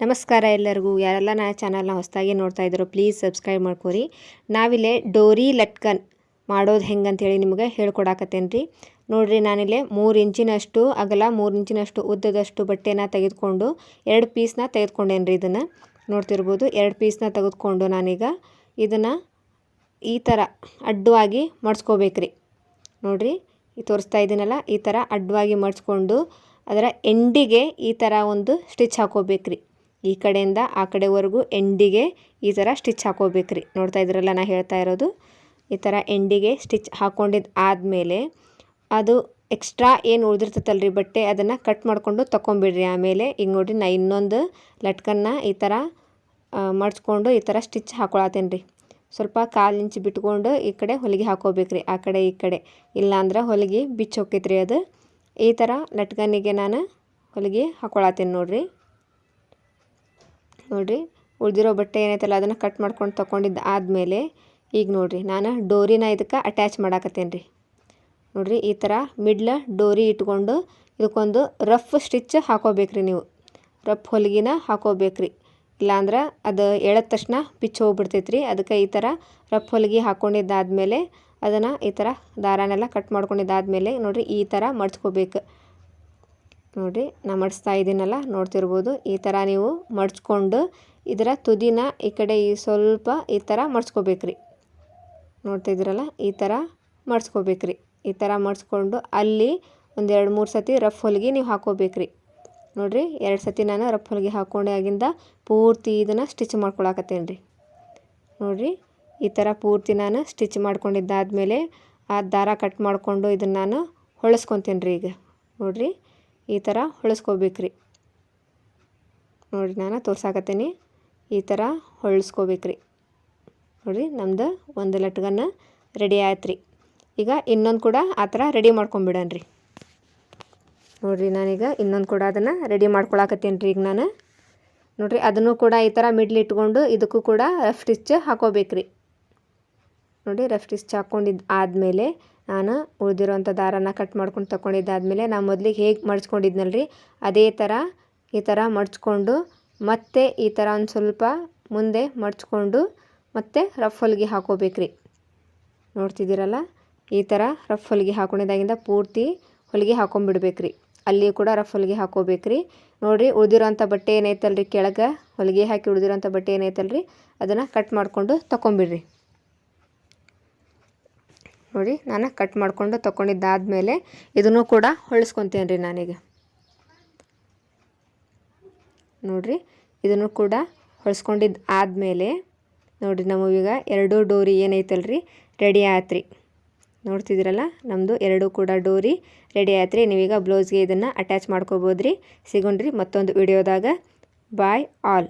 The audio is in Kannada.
ನಮಸ್ಕಾರ ಎಲ್ಲರಿಗೂ. ಯಾರೆಲ್ಲ ನನ್ನ ಚಾನಲ್ನ ಹೊಸದಾಗಿ ನೋಡ್ತಾ ಇದ್ದೀರೋ ಪ್ಲೀಸ್ ಸಬ್ಸ್ಕ್ರೈಬ್ ಮಾಡ್ಕೊರಿ. ನಾವಿಲ್ಲೇ ಡೋರಿ ಲಟ್ಕನ್ ಮಾಡೋದು ಹೆಂಗಂತೇಳಿ ನಿಮಗೆ ಹೇಳ್ಕೊಡಾಕತ್ತೇನೆ ರೀ. ನೋಡಿರಿ, ನಾನಿಲ್ಲೇ 3 ಇಂಚಿನಷ್ಟು ಅಗಲ 3 ಇಂಚಿನಷ್ಟು ಉದ್ದದಷ್ಟು ಬಟ್ಟೆನ ತೆಗೆದುಕೊಂಡು 2 ಪೀಸ್ನ ತೆಗೆದುಕೊಂಡೇನಿ ರೀ. ಇದನ್ನು ನೋಡ್ತಿರ್ಬೋದು, 2 ಪೀಸ್ನ ತೆಗೆದುಕೊಂಡು ನಾನೀಗ ಇದನ್ನು ಈ ಥರ ಅಡ್ಡವಾಗಿ ಮಡ್ಸ್ಕೋಬೇಕ್ರಿ. ನೋಡಿರಿ, ತೋರಿಸ್ತಾ ಇದ್ದೀನಲ್ಲ, ಈ ಥರ ಅಡ್ಡವಾಗಿ ಮಡ್ಸ್ಕೊಂಡು ಅದರ ಎಂಡಿಗೆ ಈ ಥರ ಒಂದು ಸ್ಟಿಚ್ ಹಾಕೋಬೇಕ್ರಿ. ಈ ಕಡೆಯಿಂದ ಆ ಕಡೆವರೆಗೂ ಎಂಡಿಗೆ ಈ ಥರ ಸ್ಟಿಚ್ ಹಾಕೋಬೇಕ್ರಿ. ನೋಡ್ತಾ ಇದ್ರಲ್ಲ ನಾ ಹೇಳ್ತಾ ಇರೋದು. ಈ ಥರ ಎಂಡಿಗೆ ಸ್ಟಿಚ್ ಹಾಕ್ಕೊಂಡಿದ್ದು ಆದಮೇಲೆ ಅದು ಎಕ್ಸ್ಟ್ರಾ ಏನು ಉಳಿದಿರ್ತೈತಲ್ರಿ ಬಟ್ಟೆ, ಅದನ್ನು ಕಟ್ ಮಾಡಿಕೊಂಡು ತೊಗೊಂಬಿಡ್ರಿ. ಆಮೇಲೆ ಈಗ ನೋಡಿರಿ, ನಾ ಇನ್ನೊಂದು ಲಟ್ಕನ್ನ ಈ ಥರ ಮಡ್ಚ್ಕೊಂಡು ಈ ಥರ ಸ್ಟಿಚ್ ಹಾಕೊಳತ್ತೇನೆ ರೀ. ಸ್ವಲ್ಪ 1/4 ಇಂಚ್ ಬಿಟ್ಕೊಂಡು ಈ ಕಡೆ ಹೊಲಿಗೆ ಹಾಕೋಬೇಕ್ರಿ. ಆ ಕಡೆ ಈ ಕಡೆ, ಇಲ್ಲಾಂದ್ರೆ ಹೊಲಿಗೆ ಬಿಚ್ಚಿ ಹೋಗ್ತೈತ್ರಿ ಅದು. ಈ ಥರ ಲಟ್ಕನ್ನಿಗೆ ನಾನು ಹೊಲಿಗೆ ಹಾಕೊಳತ್ತೇನೆ ನೋಡಿರಿ. ಉಳಿದಿರೋ ಬಟ್ಟೆ ಏನೈತಲ್ಲ ಅದನ್ನು ಕಟ್ ಮಾಡ್ಕೊಂಡು ತೊಗೊಂಡಿದ್ದು ಆದಮೇಲೆ ಈಗ ನೋಡಿರಿ, ನಾನು ಡೋರಿನ ಇದಕ್ಕೆ ಅಟ್ಯಾಚ್ ಮಾಡಾಕತ್ತೇನೆ ರೀ. ನೋಡಿರಿ, ಈ ಥರ ಮಿಡ್ಲ ಡೋರಿ ಇಟ್ಕೊಂಡು ಇದಕ್ಕೊಂದು ರಫ್ ಸ್ಟಿಚ್ ಹಾಕೋಬೇಕ್ರಿ. ನೀವು ರಫ್ ಹೊಲಿಗೆನ ಹಾಕೋಬೇಕ್ರಿ, ಇಲ್ಲಾಂದ್ರೆ ಅದು ಎಳೆದ ತಕ್ಷಣ ಬಿಚ್ಚಿ ಹೋಗ್ಬಿಡ್ತೈತ್ರಿ. ಅದಕ್ಕೆ ಈ ಥರ ರಫ್ ಹೊಲಿಗೆ ಹಾಕ್ಕೊಂಡಿದ್ದಾದಮೇಲೆ ಅದನ್ನು ಈ ಥರ ದಾರನೆಲ್ಲ ಕಟ್ ಮಾಡ್ಕೊಂಡಿದ್ದಾದಮೇಲೆ ನೋಡಿರಿ ಈ ಥರ ಮಡ್ಚ್ಕೋಬೇಕು. ನೋಡಿರಿ, ನಾ ಮಡಿಸ್ತಾ ಇದ್ದೀನಲ್ಲ, ನೋಡ್ತಿರ್ಬೋದು. ಈ ಥರ ನೀವು ಮಡ್ಚ್ಕೊಂಡು ಇದರ ತುದಿನ ಈ ಕಡೆ ಸ್ವಲ್ಪ ಈ ಥರ ಮಡ್ಚ್ಕೋಬೇಕ್ರಿ. ನೋಡ್ತಿದ್ದೀರಲ್ಲ, ಈ ಥರ ಮಡ್ಚ್ಕೋಬೇಕ್ರಿ. ಈ ಥರ ಮಡ್ಚ್ಕೊಂಡು ಅಲ್ಲಿ ಒಂದು 2-3 ಸತಿ ರಫ್ ಹೊಲಿಗೆ ನೀವು ಹಾಕೋಬೇಕ್ರಿ. ನೋಡಿರಿ, 2 ಸತಿ ನಾನು ರಫ್ ಹೊಲಿಗೆ ಹಾಕ್ಕೊಂಡೆ ಆಗಿಂದ ಪೂರ್ತಿ ಇದನ್ನು ಸ್ಟಿಚ್ ಮಾಡ್ಕೊಳಕತ್ತೇನೆ ರೀ. ನೋಡಿರಿ, ಈ ಥರ ಪೂರ್ತಿ ನಾನು ಸ್ಟಿಚ್ ಮಾಡ್ಕೊಂಡಿದ್ದಾದಮೇಲೆ ಆ ದಾರ ಕಟ್ ಮಾಡಿಕೊಂಡು ಇದನ್ನು ನಾನು ಹೊಳಿಸ್ಕೊತೀನಿ ರೀ. ಈಗ ನೋಡಿರಿ, ಈ ಥರ ಹೊಳಿಸ್ಕೋಬೇಕ್ರಿ. ನೋಡಿರಿ, ನಾನು ತೋರ್ಸಾಕತ್ತೀನಿ. ಈ ಥರ ಹೊಳಿಸ್ಕೋಬೇಕ್ರಿ. ನೋಡಿರಿ, ನಮ್ದು ಒಂದು ಲಟ್ಕನ್ನ ರೆಡಿ ಆಯ್ತು ರೀ. ಈಗ ಇನ್ನೊಂದು ಕೂಡ ಆ ಥರ ರೆಡಿ ಮಾಡ್ಕೊಂಬಿಡನ್ರಿ. ನೋಡಿರಿ, ನಾನೀಗ ಇನ್ನೊಂದು ಕೂಡ ಅದನ್ನು ರೆಡಿ ಮಾಡ್ಕೊಳಕತ್ತೀನಿ ರೀ. ಈಗ ನಾನು ನೋಡಿರಿ, ಅದನ್ನು ಕೂಡ ಈ ಥರ ಮಿಡ್ಲ್ ಇಟ್ಕೊಂಡು ಇದಕ್ಕೂ ಕೂಡ ರಫ್ ಸ್ಟಿಚ್ ಹಾಕೋಬೇಕ್ರಿ. ನೋಡಿ, ರಫ್ ಸ್ಟಿಚ್ ಹಾಕ್ಕೊಂಡಿದ್ದು ಆದಮೇಲೆ ನಾನು ಉಳಿದಿರೋಂಥ ದಾರನ ಕಟ್ ಮಾಡ್ಕೊಂಡು ತೊಗೊಂಡಿದ್ದಾದಮೇಲೆ ನಾನು ಮೊದಲಿಗೆ ಹೇಗೆ ಮಡ್ಚ್ಕೊಂಡಿದ್ನಲ್ರಿ ಅದೇ ಥರ ಈ ಥರ ಮಡ್ಚ್ಕೊಂಡು ಮತ್ತೆ ಈ ಥರ ಒಂದು ಸ್ವಲ್ಪ ಮುಂದೆ ಮಡ್ಚ್ಕೊಂಡು ಮತ್ತೆ ರಫ್ ಹೊಲಿಗೆ ಹಾಕೋಬೇಕ್ರಿ. ನೋಡ್ತಿದ್ದೀರಲ್ಲ, ಈ ಥರ ರಫ್ ಹೊಲಿಗೆ ಹಾಕೊಂಡಿದ್ದಾಗಿಂದ ಪೂರ್ತಿ ಹೊಲಿಗೆ ಹಾಕೊಂಡ್ಬಿಡ್ಬೇಕ್ರಿ. ಅಲ್ಲಿ ಕೂಡ ರಫ್ ಹೊಲಿಗೆ ಹಾಕೋಬೇಕ್ರಿ. ನೋಡಿರಿ, ಉಳಿದಿರೋಂಥ ಬಟ್ಟೆ ಏನೈತಲ್ರಿ, ಕೆಳಗೆ ಹೊಲಿಗೆ ಹಾಕಿ ಉಳಿದಿರೋಂಥ ಬಟ್ಟೆ ಏನೈತಲ್ರಿ ಅದನ್ನು ಕಟ್ ಮಾಡಿಕೊಂಡು ತೊಗೊಂಬಿಡ್ರಿ. ನೋಡಿ, ನಾನು ಕಟ್ ಮಾಡಿಕೊಂಡು ತೊಗೊಂಡಿದ್ದಾದಮೇಲೆ ಇದನ್ನು ಕೂಡ ಹೊಳಿಸ್ಕೊತೀನಿ ರೀ ನಾನೀಗ. ನೋಡಿರಿ, ಇದನ್ನು ಕೂಡ ಹೊಳಿಸ್ಕೊಂಡಿದ್ದು ಆದಮೇಲೆ ನೋಡಿರಿ, ನಮಗೀಗ 2 ಡೋರಿ ಏನೈತಲ್ರಿ ರೆಡಿ ಆಯ್ತು ರೀ. ನೋಡ್ತಿದ್ದೀರಲ್ಲ, ನಮ್ಮದು 2 ಕೂಡ ಡೋರಿ ರೆಡಿ ಆಯ್ತು ರೀ. ನೀವೀಗ ಬ್ಲೌಸ್ಗೆ ಇದನ್ನು ಅಟ್ಯಾಚ್ ಮಾಡ್ಕೋಬೋದು ರೀ. ಸಿಗೋಣ್ರಿ ಮತ್ತೊಂದು ವಿಡಿಯೋದಾಗ. ಬಾಯ್ ಆಲ್.